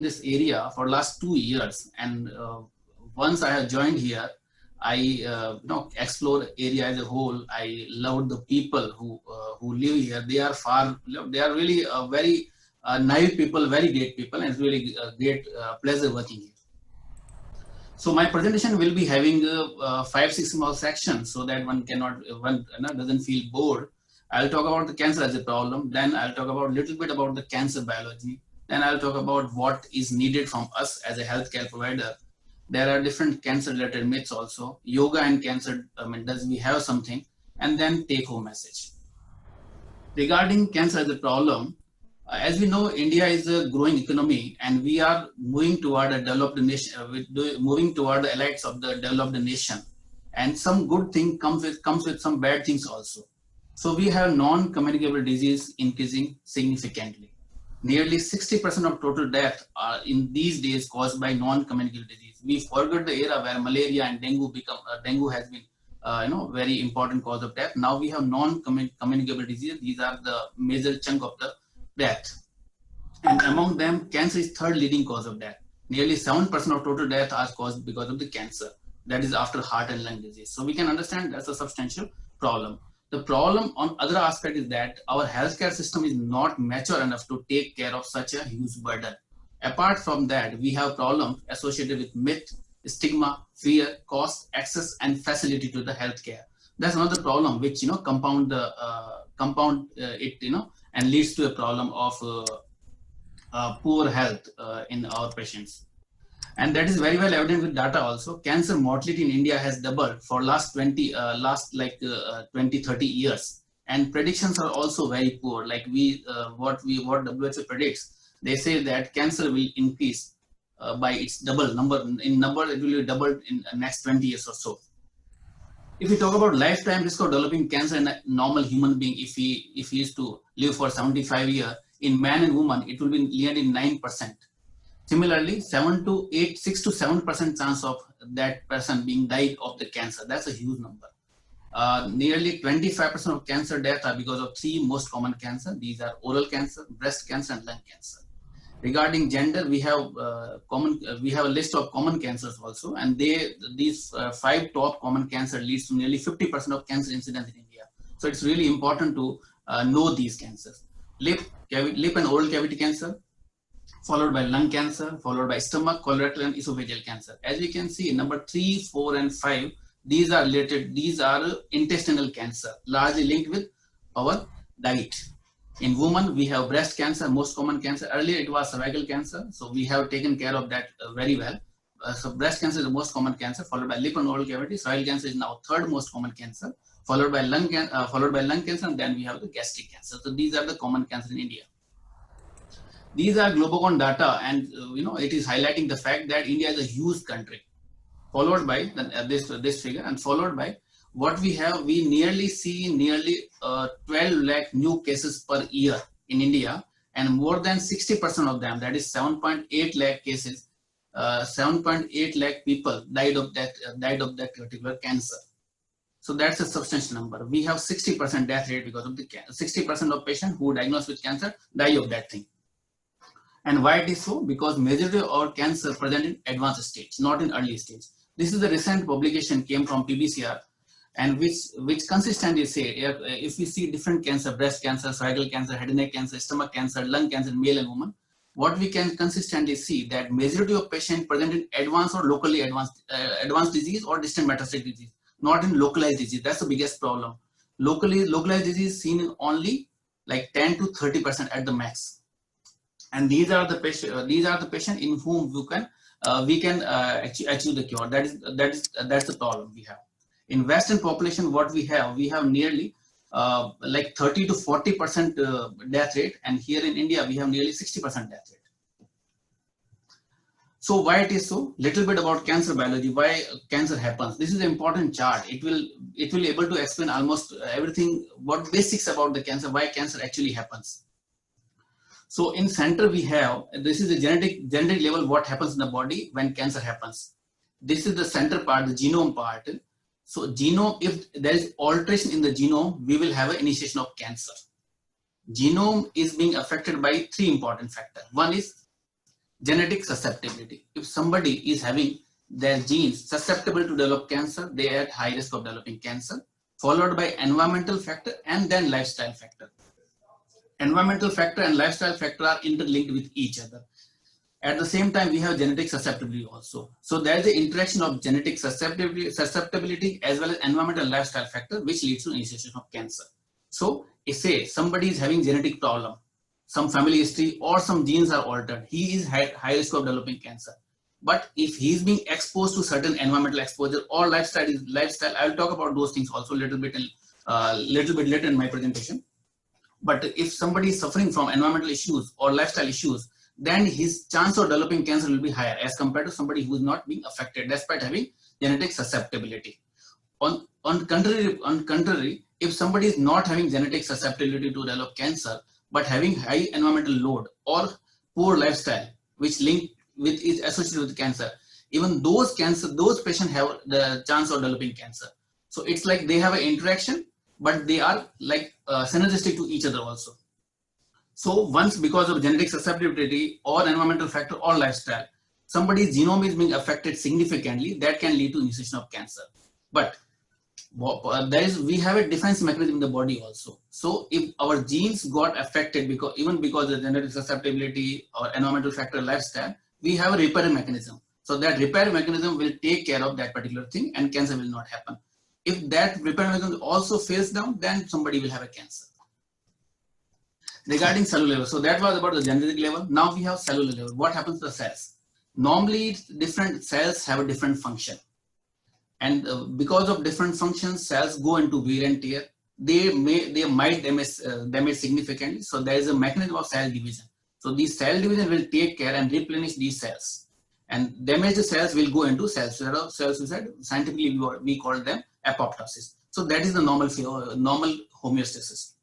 this area for last 2 years, and once I have joined here, I explore area as a whole. I love the people who live here. They are they are really very naive people, very great people, and it's really great pleasure working here. So my presentation will be having 5-6 small sections so that one doesn't feel bored. I'll talk about the cancer as a problem. Then I'll talk about a little bit about the cancer biology. Then I'll talk about what is needed from us as a healthcare provider. There are different cancer related myths also. Yoga and cancer, does we have something? And then take home message. Regarding cancer as a problem, as we know, India is a growing economy, and we are moving toward a developed nation, moving toward the elites of the developed nation. And some good thing comes with some bad things also. So we have non-communicable disease increasing significantly. Nearly 60% of total death are in these days caused by non-communicable disease. We forgot the era where malaria and dengue has been very important cause of death. Now we have non-communicable disease. These are the major chunk of the death. And among them, cancer is third leading cause of death. Nearly 7% of total death are caused because of the cancer. That is after heart and lung disease. So we can understand that's a substantial problem. The problem on other aspect is that our healthcare system is not mature enough to take care of such a huge burden. Apart from that, we have problems associated with myth, stigma, fear, cost, access, and facility to the healthcare. That's another problem which compound it and leads to a problem of poor health in our patients. And that is very well evident with data also. Cancer mortality in India has doubled for last 20 30 years, and predictions are also very poor. Like what WHO predicts, they say that cancer will increase by its double number. In number, it will be doubled in the next 20 years or so. If we talk about lifetime risk of developing cancer in a normal human being, if he is to live for 75 years, in man and woman, it will be nearly 9%. Similarly, 6 to 7% chance of that person being died of the cancer. That's a huge number. Nearly 25% of cancer deaths are because of three most common cancer. These are oral cancer, breast cancer, and lung cancer. Regarding gender, we have a list of common cancers also, and these 5 top common cancer leads to nearly 50% of cancer incidence in India. So it's really important to know these cancers. Lip and oral cavity cancer, followed by lung cancer, followed by stomach, colorectal, and esophageal cancer. As we can see, number 3, 4, and 5, these are related. These are intestinal cancer, largely linked with our diet. In women, we have breast cancer, most common cancer. Earlier, it was cervical cancer, so we have taken care of that very well. So breast cancer is the most common cancer, followed by lip and oral cavity. Cervical cancer is now third most common cancer, followed by lung cancer, and then we have the gastric cancer. So these are the common cancers in India. These are Globocon data, and it is highlighting the fact that India is a huge country, followed by this figure, and followed by what we have. We see nearly 12 lakh new cases per year in India, and more than 60% of them, that is 7.8 lakh cases, 7.8 lakh people died of that particular cancer. So that's a substantial number. We have 60% death rate because of the 60% of patients who diagnosed with cancer die of that thing. And why it is so? Because majority of our cancer present in advanced stage, not in early stage. This is a recent publication came from PBCR, and which consistently say if we see different cancer, breast cancer, cervical cancer, head and neck cancer, stomach cancer, lung cancer, male and woman, what we can consistently see that majority of patients present in advanced or locally advanced disease or distant metastatic disease, not in localized disease. That's the biggest problem. Localized disease seen in only like 10 to 30% at the max. And these are the patients in whom we can achieve the cure. That's the problem we have. In Western population, what we have nearly like 30 to 40% death rate, and here in India we have nearly 60% death rate. So why it is so? Little bit about cancer biology. Why cancer happens? This is an important chart. It will able to explain almost everything. What basics about the cancer? Why cancer actually happens? So in center we have, this is the genetic level, what happens in the body when cancer happens. This is the center part, the genome part. So genome, if there is alteration in the genome, we will have an initiation of cancer. Genome is being affected by 3 important factors. One is Genetic susceptibility. If somebody is having their genes susceptible to develop cancer, they are at high risk of developing cancer, followed by environmental factor and then lifestyle factor. Environmental factor and lifestyle factor are interlinked with each other. At the same time, we have genetic susceptibility also. So there is the interaction of genetic susceptibility as well as environmental lifestyle factor, which leads to initiation of cancer. So say somebody is having genetic problem, some family history or some genes are altered, he is high risk of developing cancer. But if he is being exposed to certain environmental exposure or lifestyle, I'll talk about those things also a little bit later in my presentation. But if somebody is suffering from environmental issues or lifestyle issues, then his chance of developing cancer will be higher as compared to somebody who is not being affected despite having genetic susceptibility. On contrary, if somebody is not having genetic susceptibility to develop cancer, but having high environmental load or poor lifestyle, which is associated with cancer, even those patients have the chance of developing cancer. So it's like they have an interaction, but they are like synergistic to each other also. So once because of genetic susceptibility or environmental factor or lifestyle, somebody's genome is being affected significantly, that can lead to initiation of cancer. But we have a defense mechanism in the body also. So if our genes got affected because of genetic susceptibility or environmental factor, lifestyle, we have a repair mechanism. So that repair mechanism will take care of that particular thing and cancer will not happen. If that repair mechanism also fails down, then somebody will have a cancer. Regarding cellular level, so that was about the genetic level. Now we have cellular level. What happens to the cells? Normally, different cells have a different function. And because of different functions, cells go into wear and tear. They might damage significantly. So there is a mechanism of cell division. So these cell division will take care and replenish these cells. And damaged cells will go into cell suicide. Scientifically, we call them apoptosis. So that is the normal homeostasis.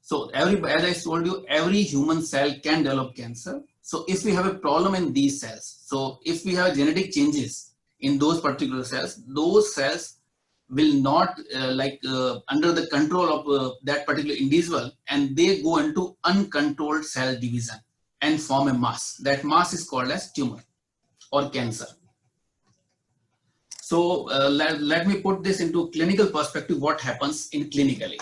So as I told you, every human cell can develop cancer. So if we have a problem in these cells, so if we have genetic changes in those particular cells, those cells will not under the control of that particular individual, and they go into uncontrolled cell division and form a mass. That mass is called as tumor or cancer. So let me put this into clinical perspective, what happens in clinically.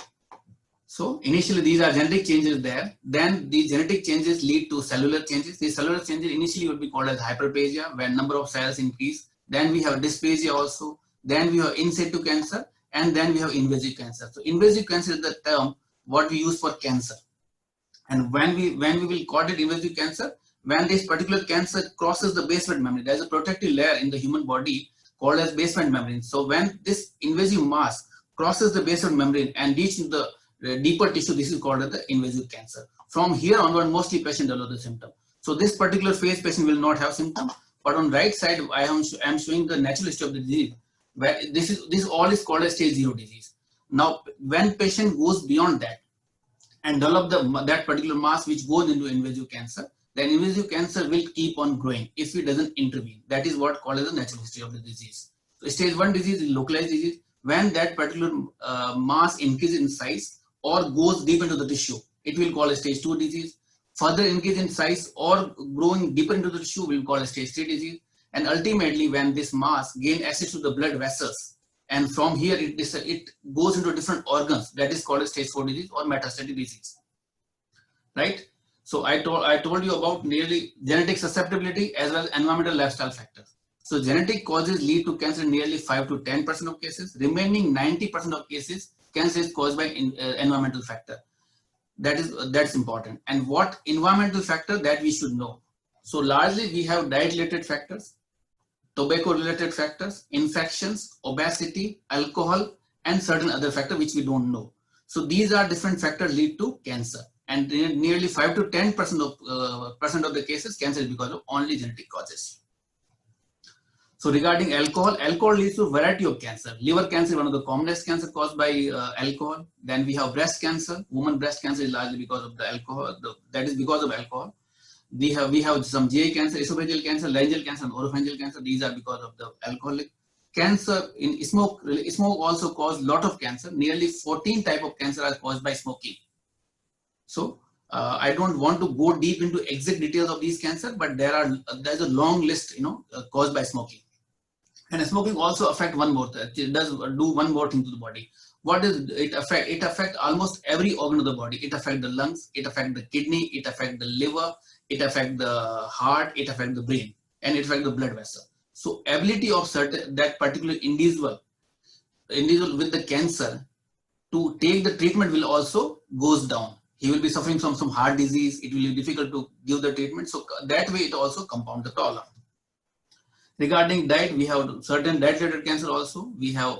So initially these are genetic changes there. Then these genetic changes lead to cellular changes. These cellular changes initially would be called as hyperplasia, where number of cells increase. Then we have dysplasia also. Then we have in situ cancer, and then we have invasive cancer. So invasive cancer is the term what we use for cancer. And when we will call it invasive cancer, when this particular cancer crosses the basement membrane, there is a protective layer in the human body called as basement membrane. So when this invasive mass crosses the basement membrane and reaches the deeper tissue, this is called as the invasive cancer. From here onward, mostly patient develop the symptom. So this particular phase patient will not have symptom, but on right side I am showing the natural history of the disease, where this all is called as stage 0 disease. Now when patient goes beyond that and develop that particular mass which goes into invasive cancer, then invasive cancer will keep on growing if it doesn't intervene. That is what called as the natural history of the disease. So stage 1 disease is localized disease. When that particular mass increases in size or goes deep into the tissue, it will call a stage 2 disease. Further increase in size or growing deeper into the tissue will call a stage 3 disease. And ultimately, when this mass gains access to the blood vessels, and from here it goes into different organs, that is called a stage 4 disease or metastatic disease. Right? So I told you about nearly genetic susceptibility as well as environmental lifestyle factors. So genetic causes lead to cancer in nearly 5 to 10% of cases. Remaining 90% of cases, cancer is caused by environmental factor. That's important. And what environmental factor that we should know. So largely we have diet-related factors, tobacco-related factors, infections, obesity, alcohol, and certain other factors which we don't know. So these are different factors lead to cancer. And nearly 5 to 10% of the cases, cancer is because of only genetic causes. So regarding alcohol leads to a variety of cancer. Liver cancer is one of the commonest cancer caused by alcohol. Then we have breast cancer. Woman breast cancer is largely because of the alcohol. That is because of alcohol. We have some GI cancer, esophageal cancer, laryngeal cancer, and oropharyngeal cancer. These are because of the alcoholic. Cancer in smoke also causes a lot of cancer. Nearly 14 types of cancer are caused by smoking. So I don't want to go deep into exact details of these cancer, but there's a long list, caused by smoking. And smoking also affect one more. It does do one more thing to the body. What does it affect? It affects almost every organ of the body. It affects the lungs. It affects the kidney. It affects the liver. It affects the heart. It affects the brain, and it affects the blood vessel. So ability of that particular individual with the cancer to take the treatment will also goes down. He will be suffering from some heart disease. It will be difficult to give the treatment. So that way it also compounds the problem. Regarding diet, we have certain diet-related cancer also. We have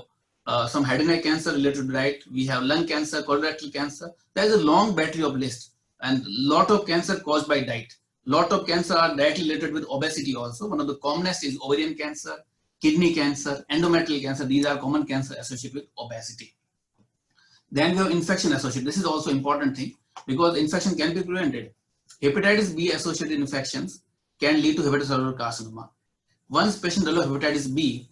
some head and neck cancer related to diet. We have lung cancer, colorectal cancer. There is a long battery of list, and lot of cancer caused by diet. Lot of cancer are diet related with obesity also. One of the commonest is ovarian cancer, kidney cancer, endometrial cancer. These are common cancer associated with obesity. Then we have infection associated. This is also important thing because infection can be prevented. Hepatitis B associated infections can lead to hepatocellular carcinoma. Once patient develops hepatitis B,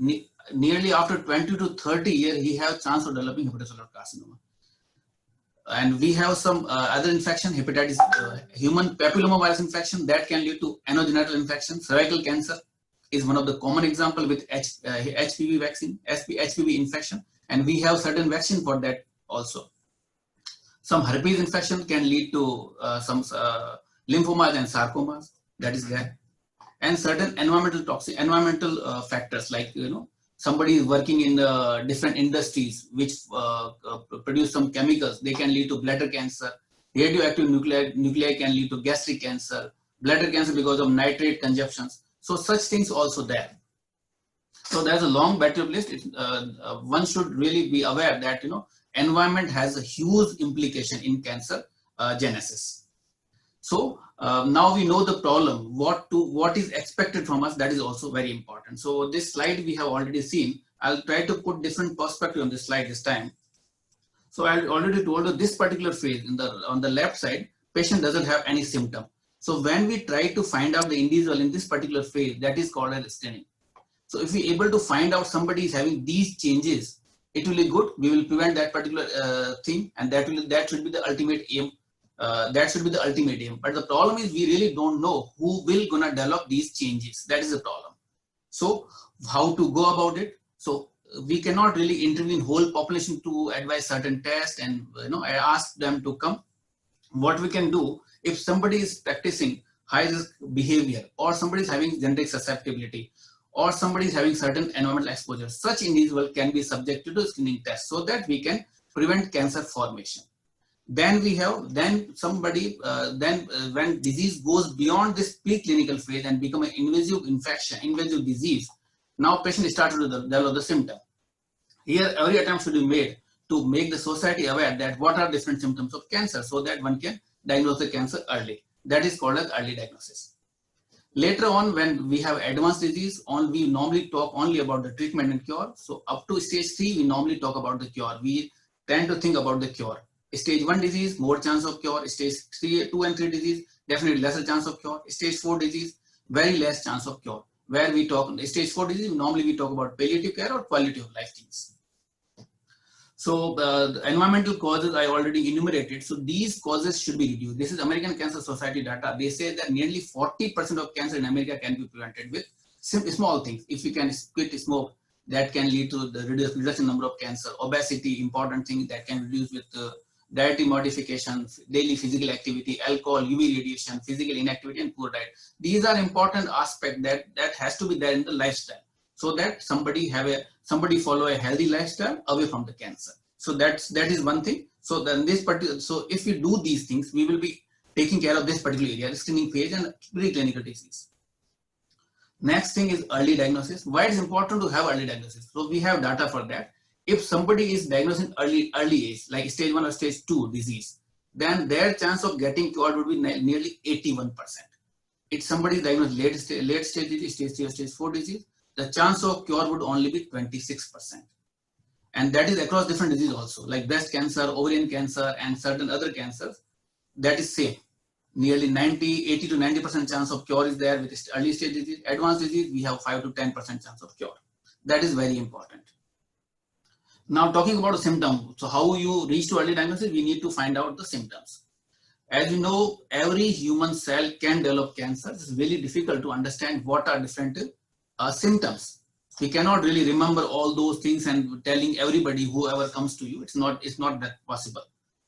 nearly after 20 to 30 years, he has chance of developing hepatocellular carcinoma. And we have some other infection, hepatitis, human papillomavirus infection that can lead to anogenital infection. Cervical cancer is one of the common example with HPV vaccine, HPV infection, and we have certain vaccine for that also. Some herpes infection can lead to some lymphomas and sarcomas, that is there. And certain environmental factors like, somebody is working in different industries which produce some chemicals, they can lead to bladder cancer. Radioactive nuclei can lead to gastric cancer, bladder cancer because of nitrate consumptions. So such things also there. So there's a long battery of list. One should really be aware that environment has a huge implication in cancer genesis. So now we know the problem, what is expected from us, that is also very important. So this slide we have already seen. I'll try to put different perspective on this slide this time. So I already told you this particular phase on the left side, patient doesn't have any symptom. So when we try to find out the individual in this particular phase, that is called as screening. So if we able to find out somebody is having these changes, it will be good. We will prevent that particular thing, and that should be the ultimate aim. That should be the ultimate aim. But the problem is we really don't know who will gonna develop these changes. That is the problem. So how to go about it? So we cannot really intervene whole population to advise certain tests and ask them to come. What we can do, if somebody is practicing high risk behavior, or somebody is having genetic susceptibility, or somebody is having certain environmental exposure, such individual can be subjected to screening test so that we can prevent cancer formation. Then we have when disease goes beyond this preclinical phase and become an invasive infection, invasive disease, now patient starts to develop the symptom. Here every attempt should be made to make the society aware that what are different symptoms of cancer so that one can diagnose the cancer early. That is called as early diagnosis. Later on, when we have advanced disease, we normally talk only about the treatment and cure. So up to stage 3, we normally talk about the cure. We tend to think about the cure. Stage 1 disease, more chance of cure. Stage 2 and 3 disease, definitely lesser chance of cure. Stage 4 disease, very less chance of cure. Where we talk, stage 4 disease, normally we talk about palliative care or quality of life things. So the environmental causes I already enumerated. So these causes should be reduced. This is American Cancer Society data. They say that nearly 40% of cancer in America can be prevented with small things. If you can quit smoke, that can lead to the reduction number of cancer. Obesity, important thing that can reduce with dietary modification, daily physical activity, alcohol, UV radiation, physical inactivity, and poor diet. These are important aspects that has to be there in the lifestyle, so that somebody follow a healthy lifestyle away from the cancer. So that is one thing. So then so if we do these things, we will be taking care of this particular area, the screening phase and preclinical disease. Next thing is early diagnosis. Why it is important to have early diagnosis? So we have data for that. If somebody is diagnosed in early age, like stage 1 or stage 2 disease, then their chance of getting cured would be nearly 81%. If somebody is diagnosed late stage disease, stage 3 or stage 4 disease, the chance of cure would only be 26%. And that is across different diseases also, like breast cancer, ovarian cancer, and certain other cancers. That is same. Nearly 80 to 90% chance of cure is there with early stage disease. Advanced disease, we have 5 to 10% chance of cure. That is very important. Now talking about a symptom. So how you reach to early diagnosis, we need to find out the symptoms. As you know, every human cell can develop cancer. It's really difficult to understand what are different symptoms. We cannot really remember all those things and telling everybody whoever comes to you. It's not that possible.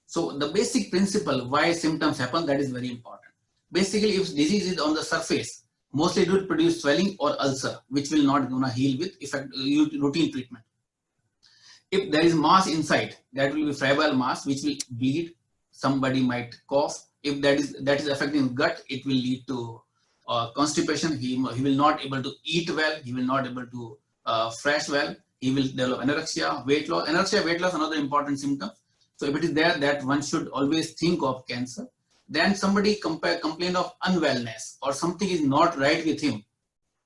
So the basic principle why symptoms happen, that is very important. Basically, if disease is on the surface, mostly it will produce swelling or ulcer, which will not gonna heal with routine treatment. If there is mass inside, that will be febrile mass, which will bleed. Somebody might cough. If that is affecting gut, it will lead to constipation. He will not able to eat well. He will not able to fresh well. He will develop anorexia, weight loss. Anorexia, weight loss, another important symptom. So if it is there, that one should always think of cancer. Then somebody complain of unwellness or something is not right with him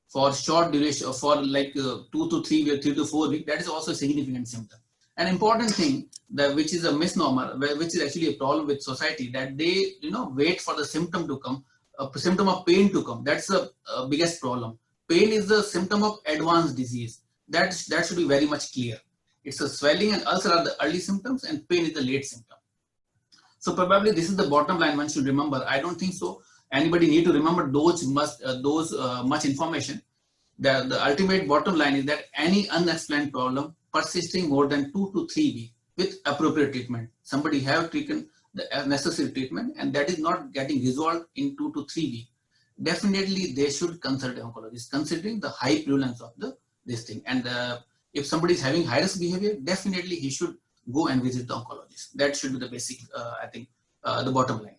for short duration, for like 2 to 3 weeks, 3 to 4 weeks, that is also a significant symptom. An important thing that which is a misnomer, which is actually a problem with society, that they wait for the symptom to come, a symptom of pain to come. That's the biggest problem. Pain is the symptom of advanced disease. That should be very much clear. It's a swelling and ulcer are the early symptoms, and pain is the late symptom. So probably this is the bottom line one should remember. I don't think so anybody need to remember those much information. The ultimate bottom line is that any unexplained problem persisting more than 2 to 3 weeks with appropriate treatment, somebody have taken the necessary treatment and that is not getting resolved in 2 to 3 weeks, definitely they should consult an oncologist, considering the high prevalence of this thing. And if somebody is having high risk behavior, definitely he should go and visit the oncologist. That should be the basic, I think, the bottom line.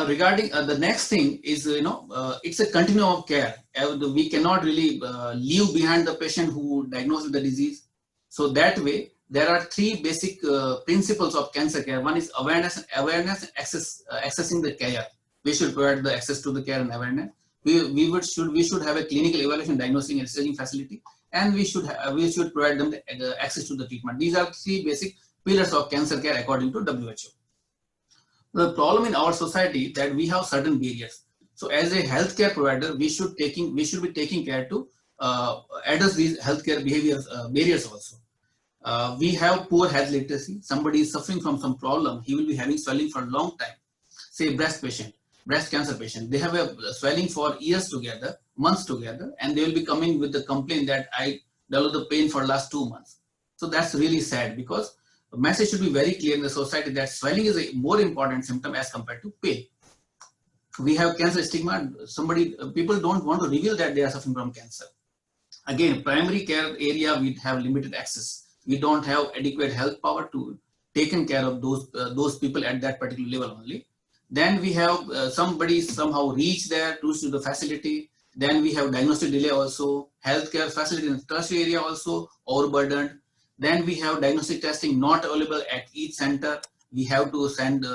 Regarding the next thing is, it's a continuum of care. We cannot really leave behind the patient who diagnosed with the disease. So that way, there are 3 basic principles of cancer care. One is awareness and access, accessing the care. We should provide the access to the care and awareness. We should have a clinical evaluation, diagnosing and staging facility, and we should provide them the access to the treatment. These are 3 basic pillars of cancer care according to WHO. The problem in our society that we have certain barriers. So as a healthcare provider, we should be taking care to address these healthcare barriers also. We have poor health literacy. Somebody is suffering from some problem. He will be having swelling for a long time. Say breast cancer patient. They have a swelling for years together, months together, and they will be coming with the complaint that I developed the pain for the last 2 months. So that's really sad, because the message should be very clear in the society that swelling is a more important symptom as compared to pain. We have cancer stigma. People don't want to reveal that they are suffering from cancer. Again, primary care area, we have limited access. We don't have adequate health power to taken care of those people at that particular level only. Then we have somebody somehow reach there to the facility. Then we have diagnostic delay also. Healthcare facility in the tertiary area also overburdened. Then we have diagnostic testing not available at each center. We have to send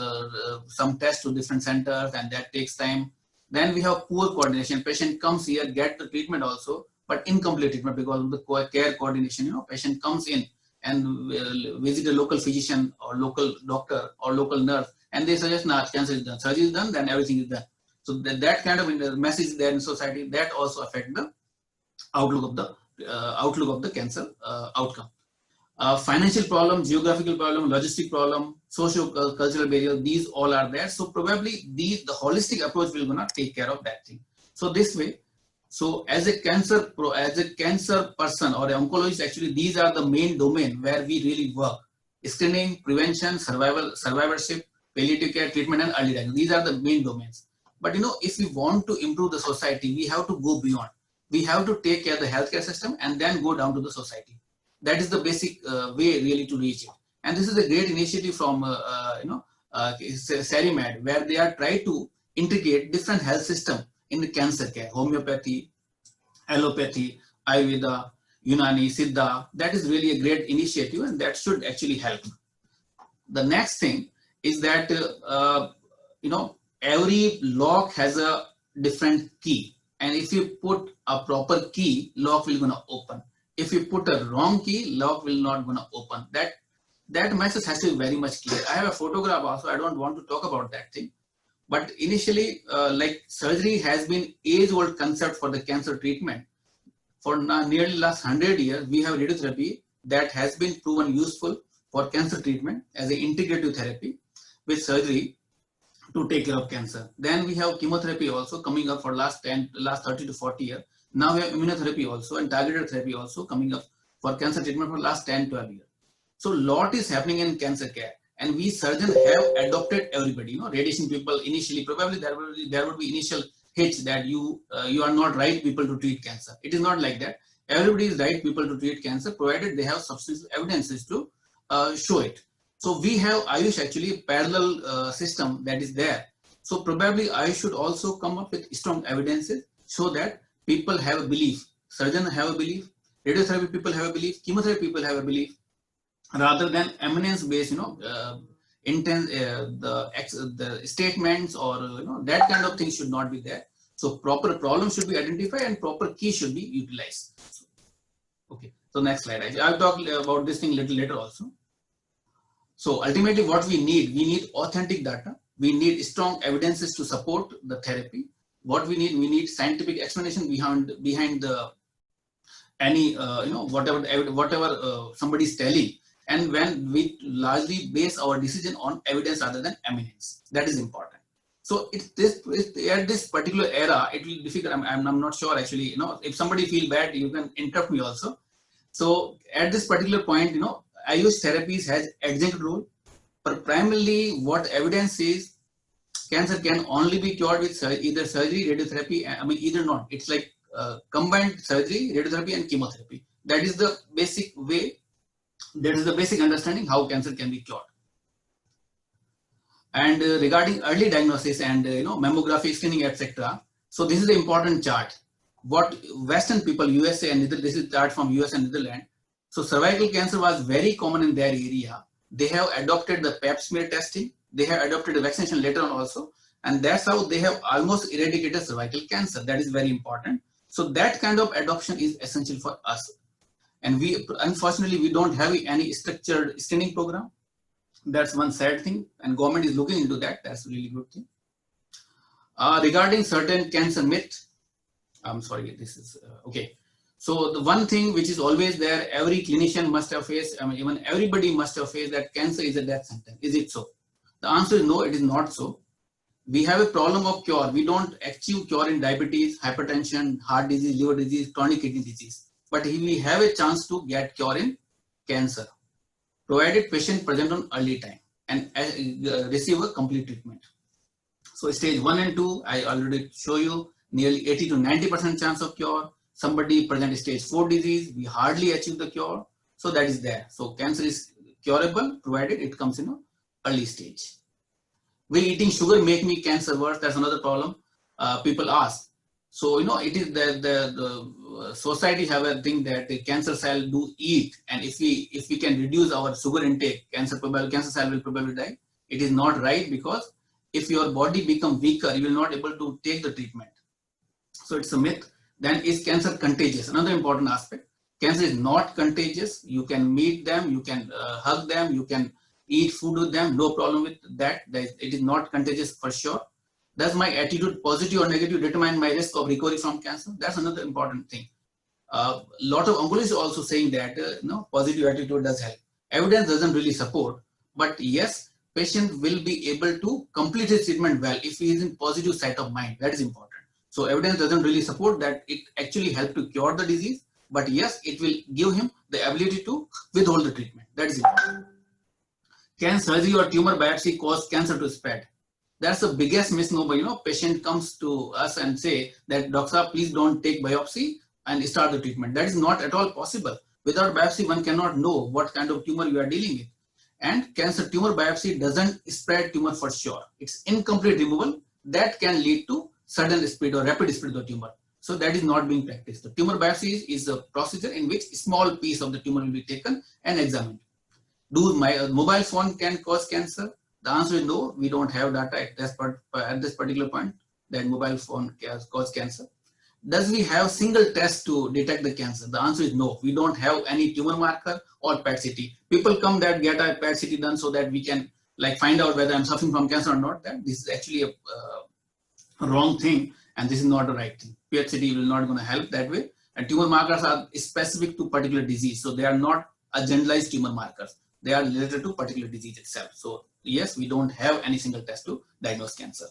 some tests to different centers, and that takes time. Then we have poor coordination. Patient comes here, get the treatment also, but incomplete treatment because of the care coordination. Patient comes in and visit a local physician or local doctor or local nurse, and they suggest, nah, cancer is done, surgery is done, then everything is done. So that kind of message there in society, that also affect the outlook of the cancer outcome. Financial problem, geographical problem, logistic problem, socio-cultural barrier, these all are there. So probably the holistic approach will gonna take care of that thing. So this way, so as a cancer person or an oncologist, actually these are the main domain where we really work: screening, prevention, survivorship, palliative care, treatment, and early diagnosis. These are the main domains. But if we want to improve the society, we have to go beyond. We have to take care of the healthcare system and then go down to the society. That is the basic way really to reach it. And this is a great initiative from SARIMAD, where they are trying to integrate different health system in the cancer care: homeopathy, allopathy, Ayurveda, Unani, Siddha. That is really a great initiative, and that should actually help. The next thing is that every lock has a different key, and if you put a proper key, lock will gonna open. If you put a wrong key, lock will not gonna open. That message has to be very much clear. I have a photograph also. I don't want to talk about that thing. But initially, like surgery has been age-old concept for the cancer treatment. For nearly last 100 years, we have radiotherapy that has been proven useful for cancer treatment as an integrative therapy. with surgery to take care of cancer. Then we have chemotherapy also coming up for last 30 to 40 years. Now we have immunotherapy also and targeted therapy also coming up for cancer treatment for last 10, 12 years. So lot is happening in cancer care, and we surgeons have adopted everybody. Radiation people initially, probably there would be initial hitch that you are not right people to treat cancer. It is not like that. Everybody is right people to treat cancer, provided they have substantial evidences to show it. So we have Ayush actually parallel system that is there. So probably I should also come up with strong evidences so that people have a belief. Surgeons have a belief, radiotherapy people have a belief, chemotherapy people have a belief, rather than eminence-based, the statements or that kind of thing should not be there. So proper problem should be identified and proper key should be utilized. Okay, so next slide. I'll talk about this thing little later also. So ultimately, what we need authentic data. We need strong evidences to support the therapy. What we need scientific explanation behind the any whatever somebody is telling. And when we largely base our decision on evidence rather than eminence, that is important. So at this particular era, it will be difficult. I'm not sure actually. If somebody feel bad, you can interrupt me also. So at this particular point, Ayush therapies has adjunct role, but primarily what evidence is, cancer can only be cured with either surgery, radiotherapy. Either not. It's like combined surgery, radiotherapy, and chemotherapy. That is the basic way. That is the basic understanding how cancer can be cured. And regarding early diagnosis and mammography screening, etc. So this is the important chart. What Western people, USA and this is chart from US and Netherlands. So cervical cancer was very common in their area. They have adopted the Pap smear testing. They have adopted the vaccination later on also, and that's how they have almost eradicated cervical cancer. That is very important. So that kind of adoption is essential for us. And unfortunately, we don't have any structured screening program. That's one sad thing, and government is looking into that. That's a really good thing. Regarding certain cancer myth, I'm sorry, this is okay. So the one thing which is always there, every clinician must have faced, even everybody must have faced, that cancer is a death sentence. Is it so? The answer is no, it is not so. We have a problem of cure. We don't achieve cure in diabetes, hypertension, heart disease, liver disease, chronic kidney disease. But we have a chance to get cure in cancer, provided patient present on early time and receive a complete treatment. So stage 1 and 2, I already show you nearly 80 to 90% chance of cure. Somebody present stage 4 disease, we hardly achieve the cure. So that is there. So cancer is curable provided it comes in an early stage. Will eating sugar make me cancer worse? That's another problem people ask. So, it is the society have a thing that the cancer cell do eat, and if we can reduce our sugar intake, cancer cell will probably die. It is not right, because if your body become weaker, you will not able to take the treatment. So it's a myth. Then is cancer contagious? Another important aspect. Cancer is not contagious. You can meet them, you can hug them, you can eat food with them, no problem with that. It is not contagious for sure. Does my attitude, positive or negative, determine my risk of recovery from cancer? That's another important thing. A lot of oncologists are also saying that positive attitude does help. Evidence doesn't really support, but yes, patient will be able to complete his treatment well if he is in positive state of mind. That is important. So evidence doesn't really support that it actually helps to cure the disease, but yes, it will give him the ability to withhold the treatment. That is important. Can surgery or tumor biopsy cause cancer to spread? That's the biggest misnomer. Patient comes to us and say that, doctor, please don't take biopsy and start the treatment. That is not at all possible. Without biopsy, one cannot know what kind of tumor you are dealing with. And cancer tumor biopsy doesn't spread tumor for sure. It's incomplete removal that can lead to sudden spread or rapid spread of the tumor. So that is not being practiced. The tumor biopsy is a procedure in which a small piece of the tumor will be taken and examined. Do my mobile phone can cause cancer? The answer is no. We don't have data at this particular point that mobile phone can cause cancer. Does we have single test to detect the cancer? The answer is no. We don't have any tumor marker or PET-CT. People come that get a PET-CT done so that we can find out whether I'm suffering from cancer or not. That this is actually a wrong thing, and this is not the right thing. PET-CT will not going to help that way. And tumor markers are specific to particular disease, so they are not a generalized tumor markers. they are related to particular disease itself. So yes, we don't have any single test to diagnose cancer.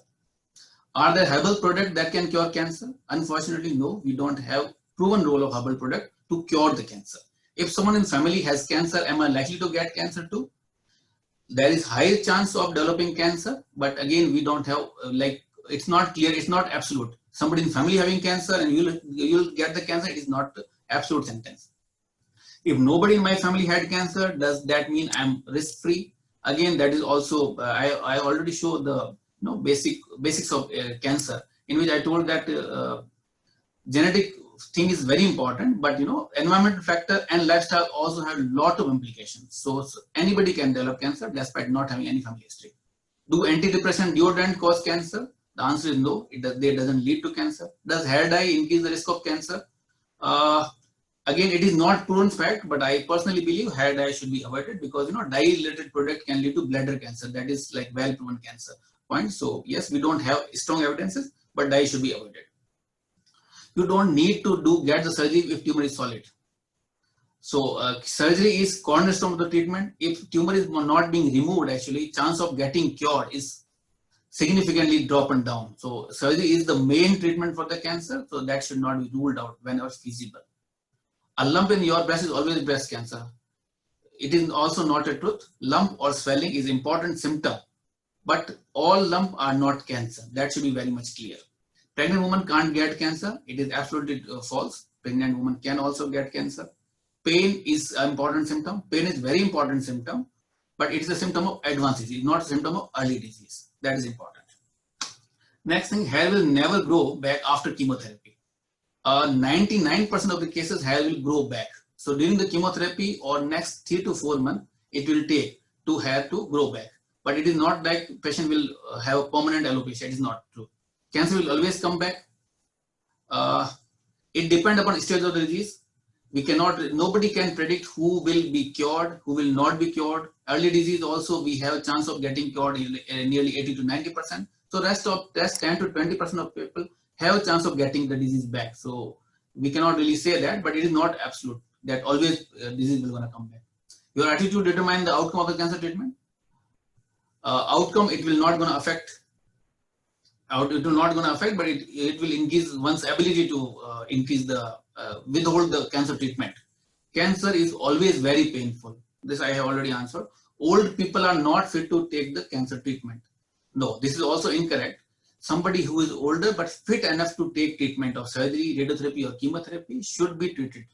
Are there herbal products that can cure cancer? Unfortunately, no. We don't have proven role of herbal product to cure the cancer. If someone in family has cancer, am I likely to get cancer too? There is high chance of developing cancer, but again, we don't have it's not clear, it's not absolute. Somebody in family having cancer and you'll get the cancer, it is not absolute sentence. If nobody in my family had cancer, does that mean I'm risk free? Again, that is also I already showed the basics of cancer, in which I told that genetic thing is very important, but environmental factor and lifestyle also have a lot of implications. So anybody can develop cancer despite not having any family history. Do antidepressant deodorant cause cancer? The answer is no. It doesn't lead to cancer. Does hair dye increase the risk of cancer? Again, it is not proven fact, but I personally believe hair dye should be avoided because dye-related product can lead to bladder cancer. That is like well-proven cancer point. So yes, we don't have strong evidences, but dye should be avoided. You don't need to get the surgery if tumor is solid. So surgery is cornerstone of the treatment. If tumor is not being removed, actually, chance of getting cured is significantly dropping down. So surgery is the main treatment for the cancer. So that should not be ruled out whenever feasible. A lump in your breast is always breast cancer. It is also not a truth. Lump or swelling is important symptom, but all lump are not cancer. That should be very much clear. Pregnant woman can't get cancer. It is absolutely false. Pregnant woman can also get cancer. Pain is an important symptom. Pain is very important symptom, but it is a symptom of advanced disease, not a symptom of early disease. That is important. Next thing, hair will never grow back after chemotherapy. 99% of the cases, hair will grow back. So during the chemotherapy or next 3 to 4 months, it will take to hair to grow back. But it is not like patient will have a permanent alopecia. It is not true. Cancer will always come back. It depends upon stage of the disease. Nobody can predict who will be cured, who will not be cured. Early disease also, we have a chance of getting cured nearly 80 to 90%. So rest 10 to 20% of people have a chance of getting the disease back. So we cannot really say that, but it is not absolute that always disease will gonna come back. Your attitude determine the outcome of the cancer treatment. Outcome, it will not gonna affect. It will not gonna affect, but it will increase one's ability to withhold the cancer treatment. Cancer is always very painful. This I have already answered. Old people are not fit to take the cancer treatment. No, this is also incorrect. Somebody who is older but fit enough to take treatment of surgery, radiotherapy or chemotherapy should be treated,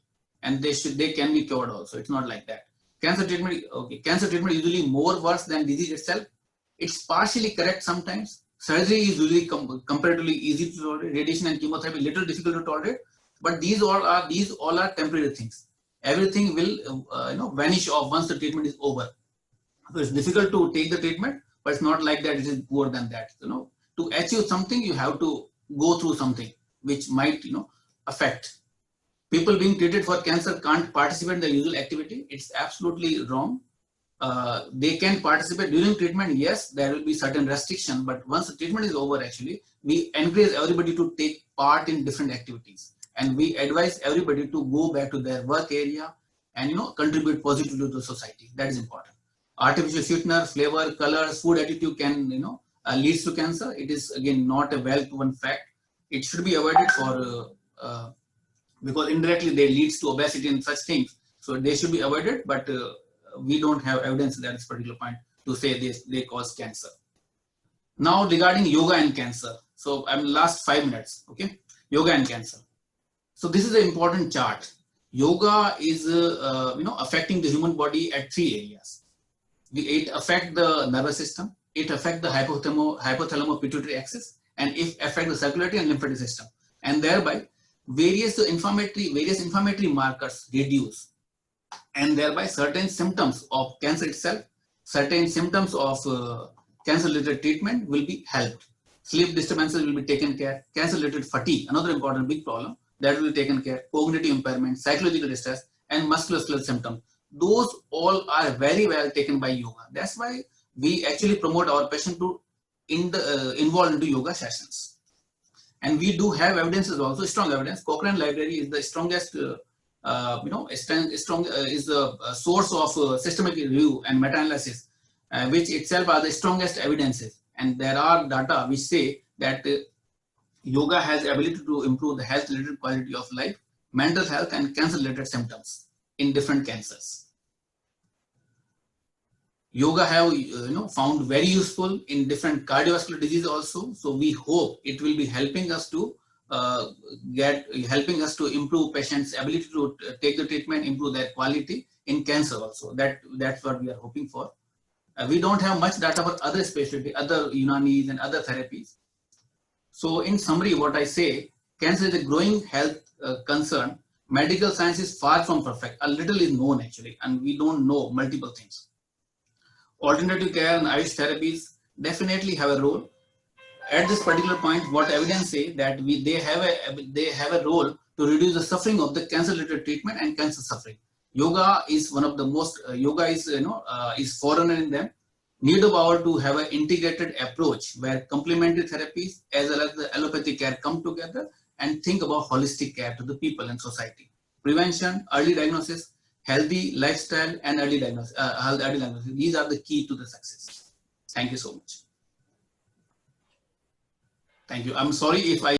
and they can be cured also. It's not like that. Cancer treatment is usually more worse than disease itself. It's partially correct sometimes. Surgery is usually comparatively easy to tolerate. Radiation and chemotherapy little difficult to tolerate, but these all are temporary things. Everything will vanish off once the treatment is over. So it's difficult to take the treatment, but it's not like that it is poor than that. To achieve something, you have to go through something which might affect. People being treated for cancer can't participate in the usual activity. It's absolutely wrong. They can participate during treatment. Yes, there will be certain restriction, but once the treatment is over, actually, we encourage everybody to take part in different activities, and we advise everybody to go back to their work area and contribute positively to the society. That is important. Artificial sweetener, flavor, colors, food additive can leads to cancer. It is again not a well-proven fact. It should be avoided because indirectly they leads to obesity and such things. So they should be avoided, but we don't have evidence at this particular point to say they cause cancer. Now regarding yoga and cancer. So I'm last 5 minutes. Okay, yoga and cancer. So this is an important chart. Yoga is affecting the human body at 3 areas. It affects the nervous system. It affects the hypothalamo-pituitary axis, and it affects the circulatory and lymphatic system, and thereby various inflammatory markers reduce, and thereby certain symptoms of cancer itself, certain symptoms of cancer-related treatment will be helped. Sleep disturbances will be taken care. Cancer-related fatigue, another important big problem, that will be taken care. Cognitive impairment, psychological distress, and musculoskeletal symptoms. Those all are very well taken by yoga. That's why we actually promote our patient to involve into yoga sessions. And we do have evidences also, strong evidence. Cochrane Library is the strongest strong is the source of systematic review and meta-analysis, which itself are the strongest evidences. And there are data which say that yoga has the ability to improve the health-related quality of life, mental health, and cancer-related symptoms in different cancers. Yoga have found very useful in different cardiovascular disease also. So we hope it will be helping us to improve patients' ability to take the treatment, improve their quality in cancer also. That's what we are hoping for. We don't have much data for other specialty, other Unanis and other therapies. So in summary, what I say, cancer is a growing health concern. Medical science is far from perfect. A little is known actually, and we don't know multiple things. Alternative care and Ayush therapies definitely have a role. At this particular point, what evidence say that they have a role to reduce the suffering of the cancer-related treatment and cancer suffering. Yoga is one of the most. Yoga is is foreigner in them. Need of our to have an integrated approach where complementary therapies as well as the allopathic care come together and think about holistic care to the people and society. Prevention, early diagnosis, healthy lifestyle, and early diagnosis. These are the key to the success. Thank you so much. Thank you. I'm sorry if I